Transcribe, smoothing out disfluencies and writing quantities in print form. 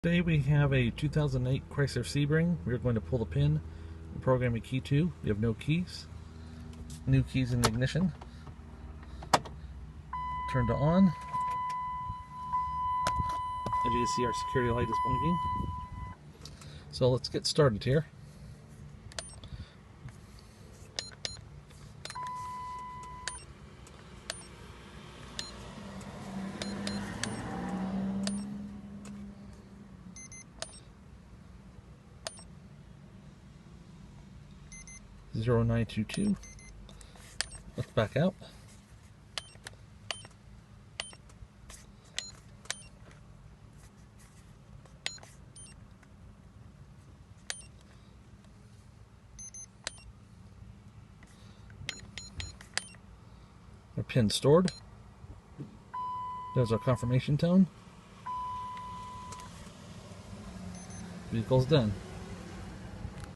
Today we have a 2008 Chrysler Sebring. We're going to pull the pin and program a key to. We have no keys. New keys in the ignition. Turn to on. As you can see, our security light is blinking. So let's get started here. Zero 0922. Let's back out. Our pin stored. There's our confirmation tone. Vehicle's done.